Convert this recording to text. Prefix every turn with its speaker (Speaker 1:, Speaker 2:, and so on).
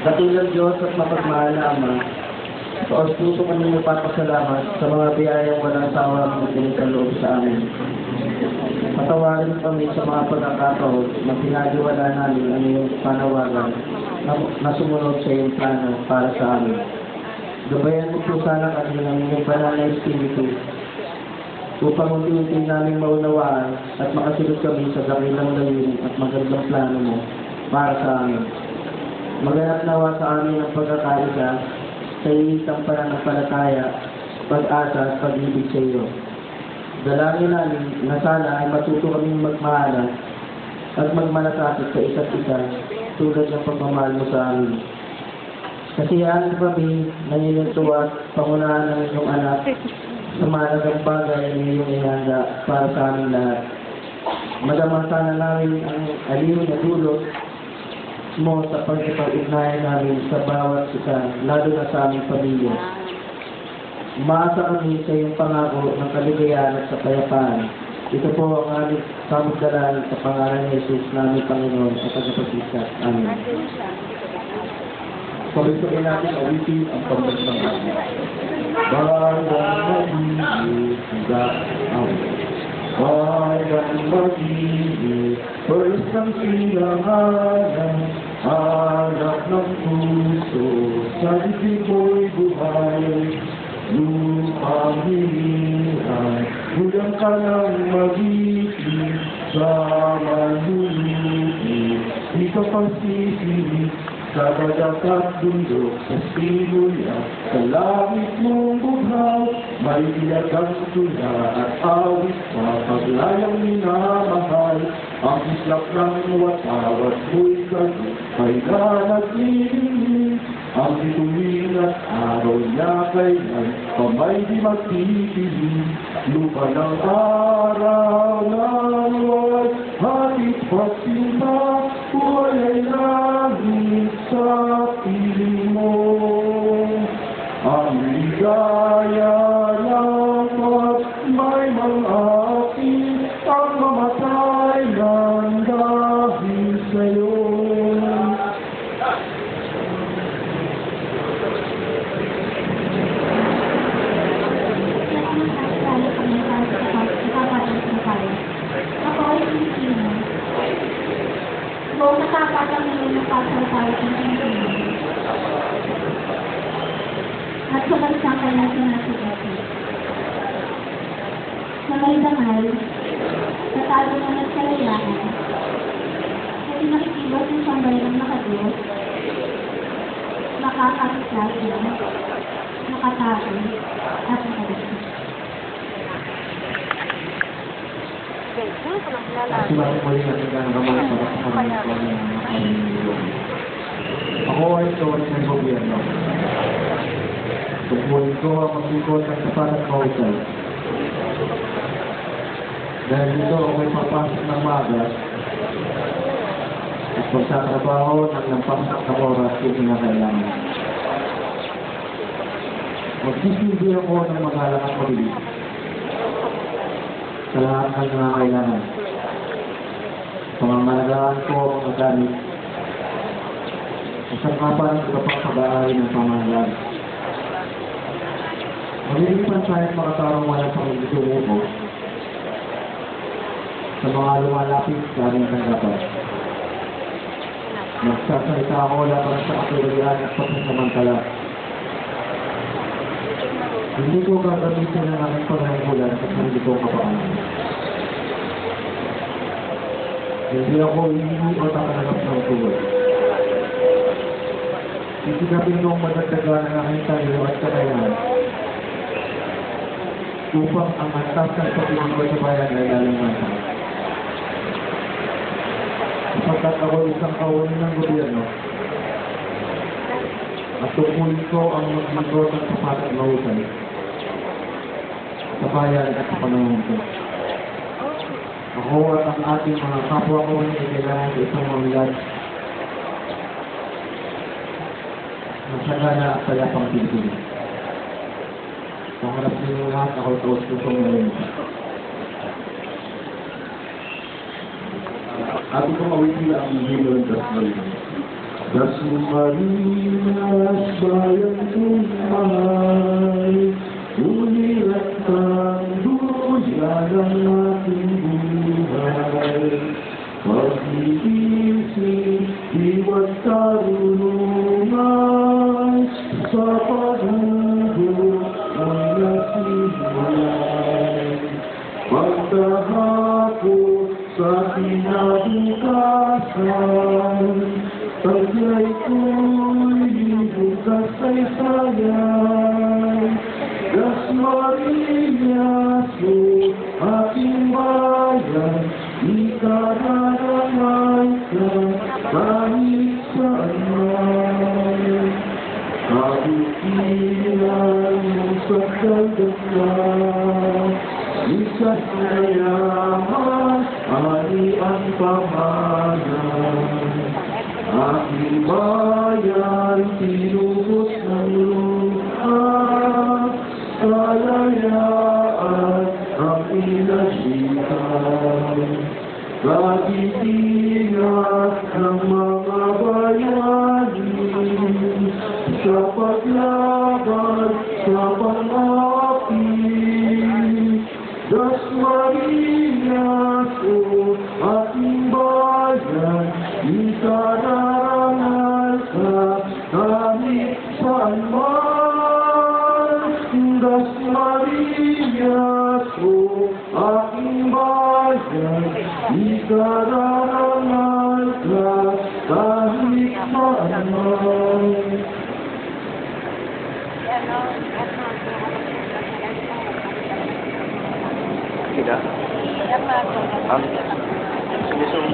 Speaker 1: Dakilang Diyos at mapagmahal na Ama, taos puso kami nagpapasalamat sa mga biyayang walang sawang magdinig sa loob sa amin. Patawarin kami sa mga pagkakataon na pinagawa namin ang iyong panawagan na sumunod sa iyong plano para sa amin. Gabayan mo po sana kami ng iyong banal na espiritu upang unti-unti namin maunawaan at makasunod kami sa dakilang layunin at magandang plano mo para sa amin. Maganap nawa sa amin ang pagkakaisa sa iisang pananampalataya, pag-asa at pag-ibig sa iyo. Dalangin namin na sana ay matuto kaming magmahalan at magmalasakit sa isa't isa tulad ng pagmamahal mo sa amin. Kasiyahan ko kami naniniwala at pangunahan ng iyong anak sa mahalagang bagay na iyong ihanda para sa amin lahat. Madama sana namin ang aliw na dulot mo sa pagkipag-ugnayan namin sa bawat isa, lalo na sa aming pamilya. Umaasa kami sa iyong pangako ng kaligayahan at kapayapaan. Ito po ang aming samuddalan sa pangalan ni Jesus namin Panginoon at tagapagligtas. Amen.
Speaker 2: Pagkakaroon natin awitin ang pagkakang natin. Balang mag-iisang balang mag-iisang first ang silanganan, harap ng puso, sa isip mo'y buhay, lupang hinihan, hulang ka ng mag-isip, sa malulutin, di ka pagsisinig, sa bagat at bundok, sa sinuya, sa langit mong bughaw, may ilagang tula at awit sa paglayang minamahal, ang islap ng watawat mo'y kagat, may nanagliling, ang bituin at araw niya kailan, pamay di magtitiling, lupa ng araw na luwag, hatid pagsinta, buhay ay langit sa piling mo. Ang ligaya ng pag may mang-aking, ang mamatay ng dahil sa'yo.
Speaker 3: Kung nakapatang ngayon ng pasal-pasal ng Pilipinas at sa bansang kanya sinasagati. Sa may dangal, sa tago na nagkalayahan, sa pinakikibot ng sambay ng nakadiyos, nakakakisaya, nakatago, at nakadiyos.
Speaker 2: Sinabi mo rin natin ang ramay para sa karamihan ng mga pamilya. Ako ay tuwan ng gobyerno. Tungkulin ko ang mag-ikot ng sapat at mahusay. Dahil dito ako ay papasok ng maaga at magtatrabaho ng lampasak na oras kung kinakailangan. Magsisilbi ako ng magalang at mabilis sa lahat ng mga kailangan. Pamamalagaan ko ang nagamit sa kapan at kapag-pag-aari ng pamahalaga. Maglilipan tayo at makatarong walang pangigutungo ko sa mga lumalapit sa aming tanggapan. Magsasalita ako laban sa katuluyan at pagsasamantala. Hindi ko gagamitin ang aking pangagulan at hindi ko kapakanan. Hindi ako hindi o takanagap ng tuloy. Isigapin kong madagdagan ang aking tayo at kanayan upang ang antas ng pagpili ko sa bayan ay lalangatan. Sapagkat ako isang kawalan ng gobyerno at tungkulin ko ang mag-magod ng sapat at mahusay sa bayan at sa panahon ko. Ako at ang ating mga kapwa ko ay kailangan sa isang mamilad na sagana at sayapang Pilipinas. Pangarap ninyo lahat, ako taos pusong ngayon. Ato kong awitin ang hilo ng Diyos ngayon. Las Marinas, bayan kong mahal, umirat kang duyan ang aking buhay. Pag-ibig, iwa't karunungan, sa paghugot ang nasimulay. Pagkahapon sa kinabukasan, taglay ko'y libog kasaysayan. Las Marinas, o aking bayan, ikararamay ka kahit saan man. Kabutihan mo sa dagat, isa'y mayaman, ari ang pamanan. Aking bayan, tinubos ng luha, kalayaan ang inasitan. Kagitingan ng mga bayani, sa paglaban sa pang-api. Las Marinas, o aking bayan, ikararangal ka kahit saan man. Las Marinas, o aking bayan, ikararangal ka kahit saan man.
Speaker 4: Tidak. Sumisong